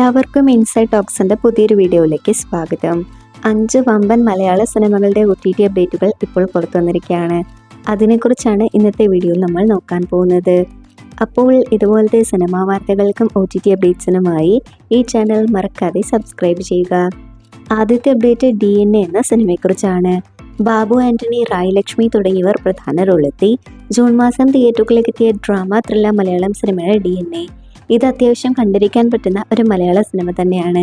എല്ലാവർക്കും ഇൻസൈഡ് ടോക്സിൻ്റെ പുതിയൊരു വീഡിയോയിലേക്ക് സ്വാഗതം. 5 വമ്പൻ മലയാള സിനിമകളുടെ OTT അപ്ഡേറ്റുകൾ ഇപ്പോൾ പുറത്തു വന്നിരിക്കുകയാണ്. അതിനെക്കുറിച്ചാണ് ഇന്നത്തെ വീഡിയോയിൽ നമ്മൾ നോക്കാൻ പോകുന്നത്. അപ്പോൾ ഇതുപോലത്തെ സിനിമാ വാർത്തകൾക്കും OTT അപ്ഡേറ്റ്സിനുമായി ഈ ചാനൽ മറക്കാതെ സബ്സ്ക്രൈബ് ചെയ്യുക. ആദ്യത്തെ അപ്ഡേറ്റ് DNA എന്ന സിനിമയെക്കുറിച്ചാണ്. ബാബു ആൻ്റണി, റായ് ലക്ഷ്മി തുടങ്ങിയവർ പ്രധാന റോളെത്തി ജൂൺ മാസം തിയേറ്ററുകളിലെത്തിയ ഡ്രാമ ത്രില്ലർ മലയാളം സിനിമയാണ് DNA. ഇത് അത്യാവശ്യം കണ്ടിരിക്കാൻ പറ്റുന്ന ഒരു മലയാള സിനിമ തന്നെയാണ്.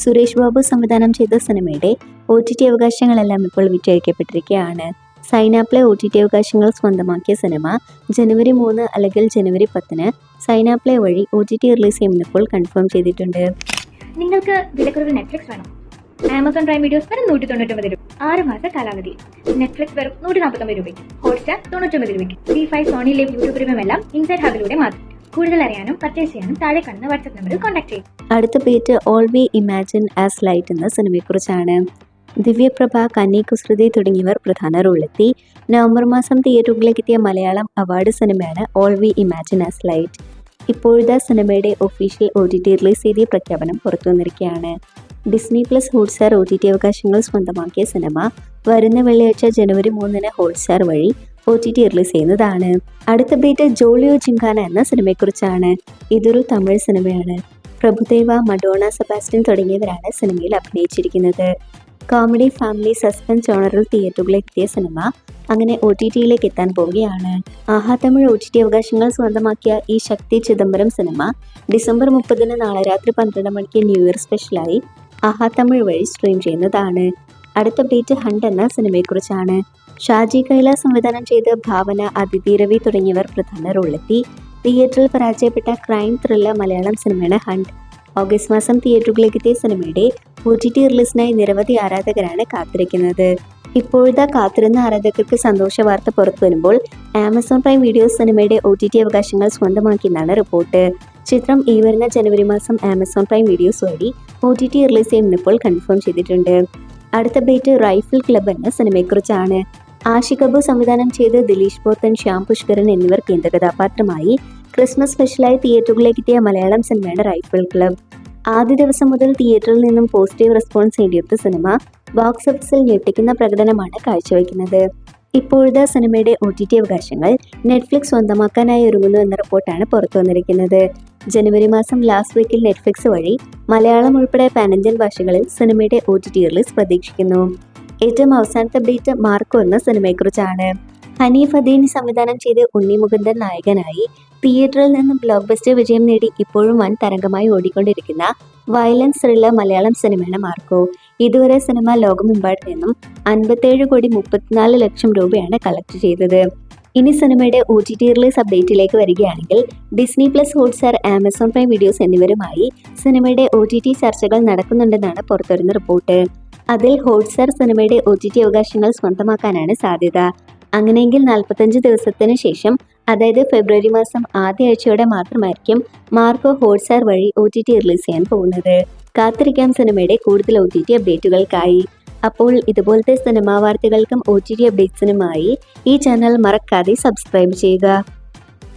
സുരേഷ് ബാബു സംവിധാനം ചെയ്ത സിനിമയുടെ OTT അവകാശങ്ങളെല്ലാം ഇപ്പോൾ വിറ്റഴിക്കപ്പെട്ടിരിക്കുകയാണ്. സൈനാപ്ലേ OTT അവകാശങ്ങൾ സ്വന്തമാക്കിയ സിനിമ ജനുവരി 3 അല്ലെങ്കിൽ ജനുവരി 10 സൈനാപ്ലേ വഴി OTT റിലീസ് ചെയ്യുമെന്നിപ്പോൾ കൺഫേം ചെയ്തിട്ടുണ്ട്. നിങ്ങൾക്ക് വിലക്കുറവിൽ നെറ്റ്ഫ്ലിക്സ് വേണം? ആമസോൺ പ്രൈം വീഡിയോസ് വെറും 199 രൂപ, 6 മാസ കാലാവധി. നെറ്റ്ഫ്ലിക്സ് വെറും 149 രൂപയ്ക്ക്, ഹോട്ട്സ്റ്റാർ 99 രൂപയ്ക്ക്, C5, Sony LIV, YouTube premium എല്ലാം ഇൻസൈഡ് ഹബിലൂടെ മാത്രം. കൂടുതൽ അറിയാനും പർച്ചേസ് ചെയ്യാനും താഴെ കാണുന്ന വാട്സ്ആപ്പ് നമ്പറിൽ കോൺടാക്ട് ചെയ്യും. അടുത്ത page all we imagine as light എന്ന സിനിമയെക്കുറിച്ചാണ്. ദിവ്യപ്രഭ, കന്നി കുസൃതി തുടങ്ങിയവർ പ്രധാന റോളെത്തി നവംബർ മാസം തിയേറ്ററുകളിലേക്ക് എത്തിയ മലയാളം അവാർഡ് സിനിമയാണ് all we imagine as light. ഇപ്പോഴത്തെ സിനിമയുടെ ഒഫീഷ്യൽ OTT റിലീസ് തീയതി പ്രഖ്യാപനം പുറത്തു വന്നിരിക്കുകയാണ്. ഡിസ്നി പ്ലസ് ഹോട്ട്സ്റ്റാർ OTT അവകാശങ്ങൾ സ്വന്തമാക്കിയ സിനിമ വരുന്ന വെള്ളിയാഴ്ച ജനുവരി 3 ഹോട്ട്സ്റ്റാർ വഴി OTT റിലീസ് ചെയ്യുന്നതാണ്. അടുത്ത അപ്ഡേറ്റ് ജോളിയോ ജിങ്കാന എന്ന സിനിമയെക്കുറിച്ചാണ്. ഇതൊരു തമിഴ് സിനിമയാണ്. പ്രഭുദേവ, മഡോണ, സെബാസ്റ്റ്യൻ തുടങ്ങിയവരാണ് സിനിമയിൽ അഭിനയിച്ചിരിക്കുന്നത്. കോമഡി, ഫാമിലി, സസ്പെൻസ് ജോണറിൽ തിയേറ്ററുകളിലേക്ക് എത്തിയ സിനിമ അങ്ങനെ OTTയിലേക്ക് എത്താൻ പോവുകയാണ്. ആഹാ തമിഴ് OTT അവകാശങ്ങൾ സ്വന്തമാക്കിയ ഈ ശക്തി ചിദംബരം സിനിമ ഡിസംബർ 30 നാളെ രാത്രി 12 മണിക്ക് ന്യൂ ഇയർ സ്പെഷ്യലായി ആഹാ തമിഴ് വഴി സ്ട്രീം ചെയ്യുന്നതാണ്. അടുത്ത അപ്ഡേറ്റ് ഹണ്ട് എന്ന സിനിമയെക്കുറിച്ചാണ്. ഷാജി കൈലാസ് സംവിധാനം ചെയ്ത് ഭാവന, അതിഥി രവി തുടങ്ങിയവർ പ്രധാന റോളെത്തി തിയേറ്ററിൽ പരാജയപ്പെട്ട ക്രൈം ത്രില്ലർ മലയാളം സിനിമയാണ് ഹണ്ട്. ഓഗസ്റ്റ് മാസം തിയേറ്ററുകളിലേക്ക് എത്തിയ സിനിമയുടെ OTT റിലീസിനായി നിരവധി ആരാധകരാണ് കാത്തിരിക്കുന്നത്. ഇപ്പോഴത്തെ കാത്തിരുന്ന ആരാധകർക്ക് സന്തോഷ വാർത്ത പുറത്തു വരുമ്പോൾ ആമസോൺ പ്രൈം വീഡിയോസ് സിനിമയുടെ OTT അവകാശങ്ങൾ സ്വന്തമാക്കിയെന്നാണ് റിപ്പോർട്ട്. ചിത്രം ഈ വരുന്ന ജനുവരി മാസം ആമസോൺ പ്രൈം വീഡിയോസ് വഴി OTT റിലീസ് ചെയ്യുമെന്നിപ്പോൾ കൺഫേം ചെയ്തിട്ടുണ്ട്. അടുത്ത അപ്ഡേറ്റ് റൈഫിൾ ക്ലബ് എന്ന സിനിമയെക്കുറിച്ചാണ്. ആഷിഖ് അബു സംവിധാനം ചെയ്ത് ദിലീഷ് പോത്തൻ, ശ്യാം പുഷ്കരൻ എന്നിവർ കേന്ദ്ര കഥാപാത്രമായി ക്രിസ്മസ് സ്പെഷ്യലായി തിയേറ്ററുകളിലേക്ക് എത്തിയ മലയാളം സിനിമയാണ് റൈഫിൾ ക്ലബ്. ആദ്യ ദിവസം മുതൽ തിയേറ്ററിൽ നിന്നും പോസിറ്റീവ് റെസ്പോൺസ് നേടിയെടുത്ത സിനിമ ബോക്സ് ഓഫീസിൽ ഞെട്ടിക്കുന്ന പ്രകടനമാണ് കാഴ്ചവെക്കുന്നത്. ഇപ്പോഴത്തെ സിനിമയുടെ OTT അവകാശങ്ങൾ നെറ്റ്ഫ്ലിക്സ് സ്വന്തമാക്കാനായി ഒരുങ്ങുന്നു എന്ന റിപ്പോർട്ടാണ് പുറത്തു വന്നിരിക്കുന്നത്. ജനുവരി മാസം ലാസ്റ്റ് വീക്കിൽ നെറ്റ്ഫ്ലിക്സ് വഴി മലയാളം ഉൾപ്പെടെ പാൻ-ഇന്ത്യൻ ഭാഷകളിൽ സിനിമയുടെ OTT റിലീസ് പ്രതീക്ഷിക്കുന്നു. ഏറ്റവും അവസാനത്തെ അപ്ഡേറ്റ് മാർക്കോ എന്ന സിനിമയെക്കുറിച്ചാണ്. ഹനീഫ് അദീനി സംവിധാനം ചെയ്ത് ഉണ്ണി മുകുന്ദൻ നായകനായി തിയേറ്ററിൽ നിന്നും ബ്ലോക്ക് ബസ്റ്റർ വിജയം നേടി ഇപ്പോഴും വൻ തരംഗമായി ഓടിക്കൊണ്ടിരിക്കുന്ന വയലൻസ് ത്രില്ലർ മലയാളം സിനിമയാണ് മാർക്കോ. ഇതുവരെ സിനിമ ലോകമെമ്പാടും നിന്നും 57,34,00,000 രൂപയാണ് കളക്ട് ചെയ്തത്. ഇനി സിനിമയുടെ OTT റിലീസ് അപ്ഡേറ്റിലേക്ക് വരികയാണെങ്കിൽ Disney plus Hotstar, Amazon prime videos എന്നിവരുമായി സിനിമയുടെ OTT ചർച്ചകൾ നടക്കുന്നുണ്ടെന്നാണ് പുറത്തുവരുന്ന റിപ്പോർട്ട്. അതിൽ ഹോട്ട്സ്റ്റാർ സിനിമയുടെ OTT അവകാശങ്ങൾ സ്വന്തമാക്കാനാണ് സാധ്യത. അങ്ങനെയെങ്കിൽ 45 ദിവസത്തിന് ശേഷം, അതായത് ഫെബ്രുവരി മാസം ആദ്യ ആഴ്ചയോടെ മാത്രമായിരിക്കും മാർക്കോ ഹോട്ട്സ്റ്റാർ വഴി OTT റിലീസ് ചെയ്യാൻ പോകുന്നത്. കാത്തിരിക്കാം സിനിമയുടെ കൂടുതൽ OTT അപ്ഡേറ്റുകൾക്കായി. അപ്പോൾ ഇതുപോലത്തെ സിനിമാ വാർത്തകൾക്കും OTT അപ്ഡേറ്റ്സിനുമായി ഈ ചാനൽ മറക്കാതെ സബ്സ്ക്രൈബ് ചെയ്യുക.